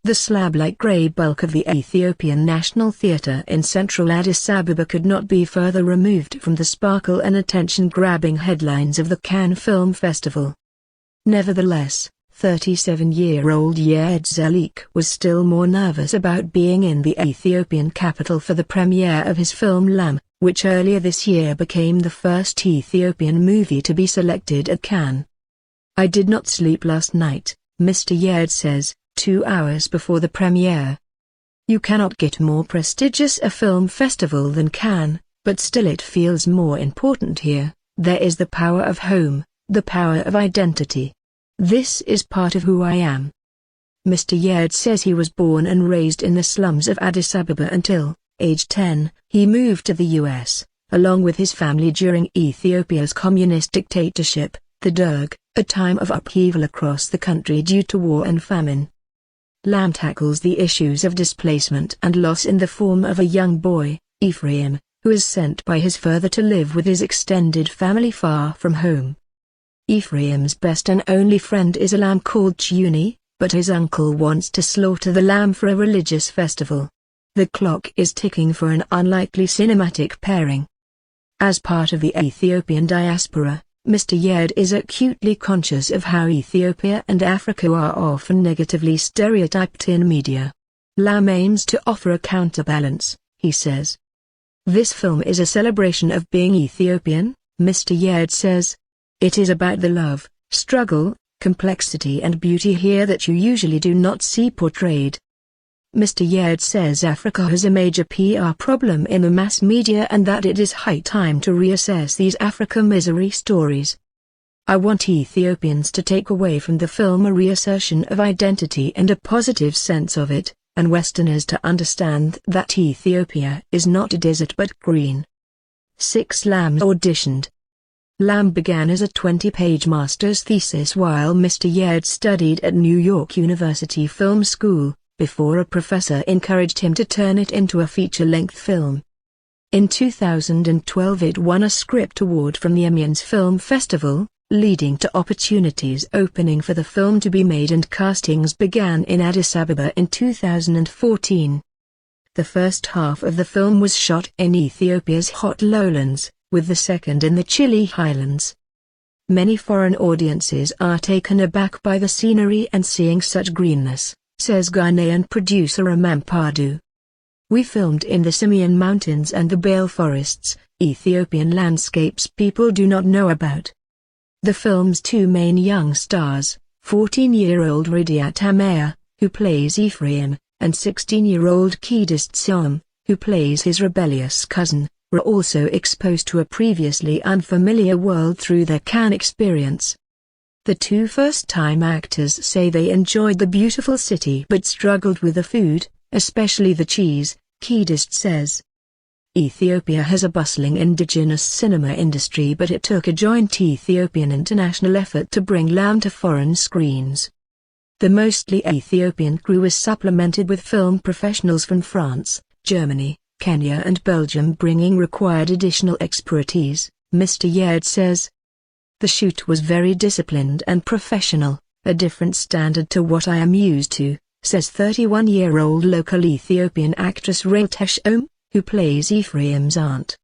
The slab-like grey bulk of the Ethiopian National Theatre in central Addis Ababa could not be further removed from the sparkle and attention-grabbing headlines of the Cannes Film Festival. Nevertheless, 37-year-old Yared Zeleke was still more nervous about being in the Ethiopian capital for the premiere of his film Lamb, which earlier this year became the first Ethiopian movie to be selected at Cannes. "I did not sleep last night," Mr. Yared says, 2 hours before the premiere. "You cannot get more prestigious a film festival than Cannes, but still it feels more important here. There is the power of home, the power of identity. This is part of who I am." Mr. Yared says he was born and raised in the slums of Addis Ababa until, age 10, he moved to the US, along with his family during Ethiopia's communist dictatorship, the Derg, a time of upheaval across the country due to war and famine. Lamb tackles the issues of displacement and loss in the form of a young boy, Ephraim, who is sent by his father to live with his extended family far from home. Ephraim's best and only friend is a lamb called Chiuni, but his uncle wants to slaughter the lamb for a religious festival. The clock is ticking for an unlikely cinematic pairing. As part of the Ethiopian diaspora, Mr. Yared is acutely conscious of how Ethiopia and Africa are often negatively stereotyped in media. Lamb aims to offer a counterbalance, he says. "This film is a celebration of being Ethiopian," Mr. Yared says. "It is about the love, struggle, complexity and beauty here that you usually do not see portrayed." Mr. Yared says Africa has a major PR problem in the mass media and that it is high time to reassess these Africa misery stories. "I want Ethiopians to take away from the film a reassertion of identity and a positive sense of it, and Westerners to understand that Ethiopia is not a desert but green." 6 lambs auditioned. Lamb began as a 20-page master's thesis while Mr. Yared studied at New York University Film School, before a professor encouraged him to turn it into a feature-length film. In 2012 it won a script award from the Amiens Film Festival, leading to opportunities opening for the film to be made and castings began in Addis Ababa in 2014. The first half of the film was shot in Ethiopia's hot lowlands, with the second in the chilly highlands. Many foreign audiences are taken aback by the scenery and seeing such greenness, says Ghanaian producer Amampadu. "We filmed in the Simien Mountains and the Bale forests, Ethiopian landscapes people do not know about." The film's 2 main young stars, 14-year-old Ridiat Amaya, who plays Ephraim, and 16-year-old Kedist Siam, who plays his rebellious cousin, were also exposed to a previously unfamiliar world through their Cannes experience. The 2 first-time actors say they enjoyed the beautiful city but struggled with the food, especially the cheese, Kedist says. Ethiopia has a bustling indigenous cinema industry but it took a joint Ethiopian international effort to bring Lamb to foreign screens. The mostly Ethiopian crew is supplemented with film professionals from France, Germany, Kenya and Belgium bringing required additional expertise, Mr. Yared says. "The shoot was very disciplined and professional, a different standard to what I am used to," says 31-year-old local Ethiopian actress Ratesh Om, who plays Ephraim's aunt.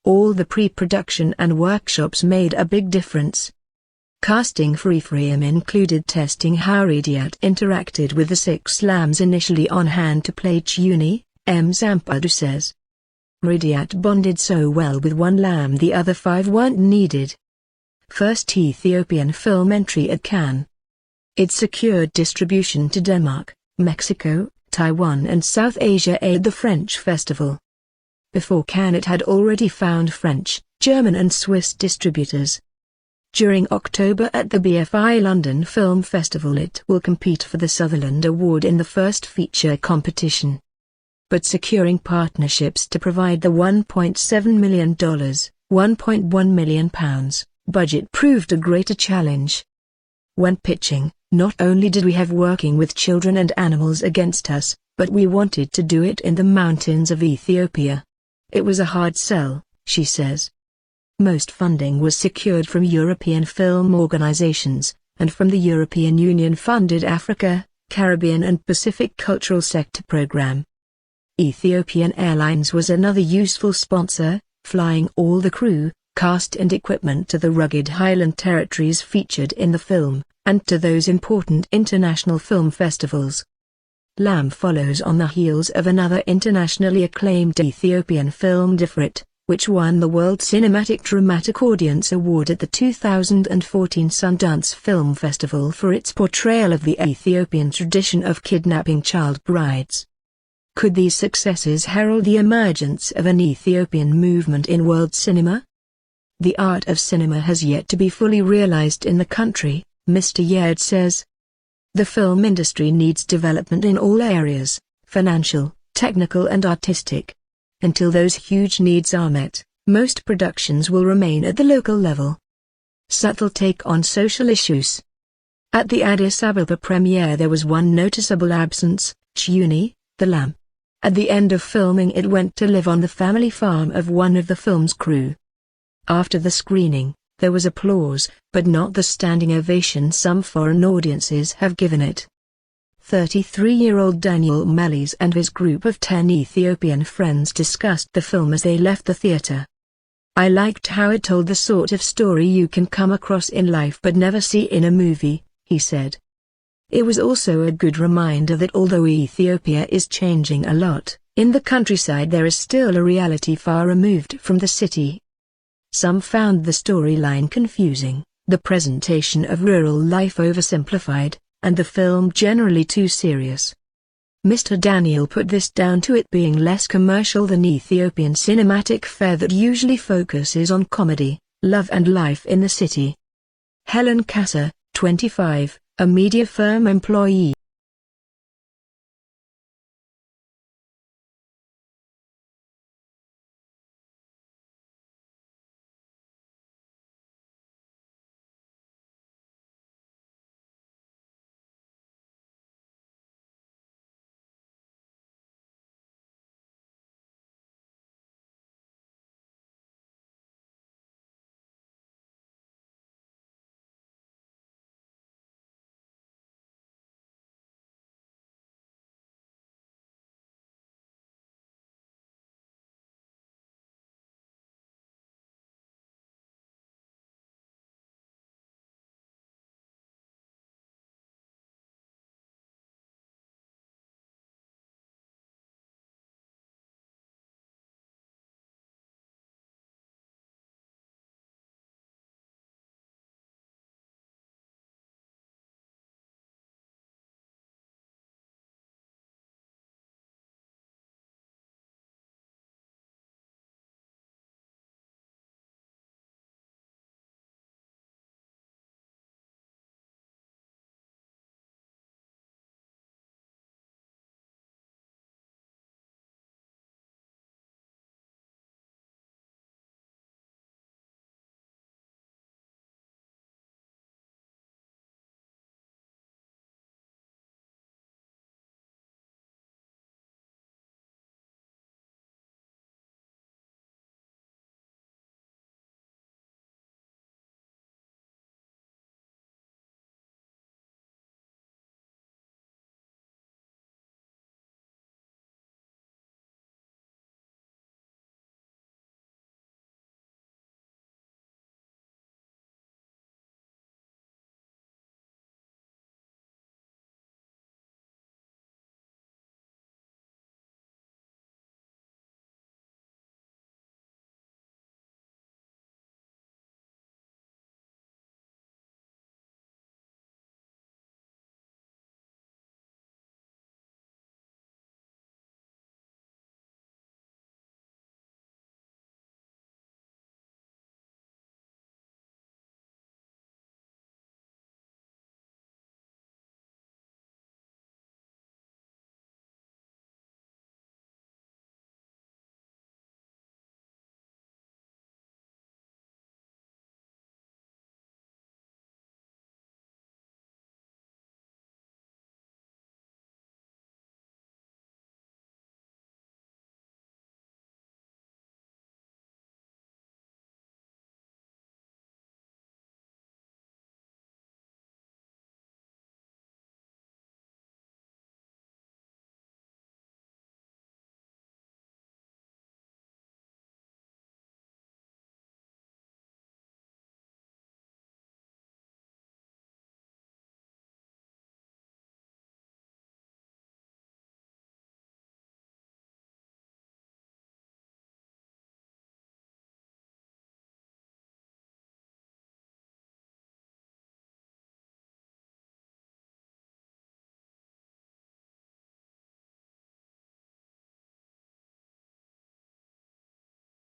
"All the pre-production and workshops made a big difference." Casting for Ephraim included testing how Ridiat interacted with the 6 lambs initially on hand to play Chiuni, Zampadu says. "Ridiat bonded so well with one lamb the other 5 weren't needed." First Ethiopian film entry at Cannes. It secured distribution to Denmark, Mexico, Taiwan and South Asia at the French festival. Before Cannes it had already found French, German and Swiss distributors. During October at the BFI London Film Festival it will compete for the Sutherland Award in the first feature competition. But securing partnerships to provide the $1.7 million, £1.1 million, budget proved a greater challenge. When pitching, not only did we have working with children and animals against us, but we wanted to do it in the mountains of Ethiopia. It was a hard sell, she says. Most funding was secured from European film organizations, and from the European Union-funded Africa, Caribbean and Pacific Cultural Sector Program. Ethiopian Airlines was another useful sponsor, flying all the crew, cast and equipment to the rugged highland territories featured in the film, and to those important international film festivals. Lamb follows on the heels of another internationally acclaimed Ethiopian film Difrit, which won the World Cinematic Dramatic Audience Award at the 2014 Sundance Film Festival for its portrayal of the Ethiopian tradition of kidnapping child brides. Could these successes herald the emergence of an Ethiopian movement in world cinema? The art of cinema has yet to be fully realized in the country, Mr. Yared says. The film industry needs development in all areas, financial, technical and artistic. Until those huge needs are met, most productions will remain at the local level. Subtle take on social issues. At the Addis Ababa premiere there was one noticeable absence, Chiuni, the lamb. At the end of filming it went to live on the family farm of one of the film's crew. After the screening, there was applause, but not the standing ovation some foreign audiences have given it. 33-year-old Daniel Malise and his group of 10 Ethiopian friends discussed the film as they left the theater. I liked how it told the sort of story you can come across in life but never see in a movie, he said. It was also a good reminder that although Ethiopia is changing a lot, in the countryside there is still a reality far removed from the city. Some found the storyline confusing, the presentation of rural life oversimplified, and the film generally too serious. Mr. Daniel put this down to it being less commercial than Ethiopian cinematic fare that usually focuses on comedy, love and life in the city. Helen Kasser, 25, a media firm employee,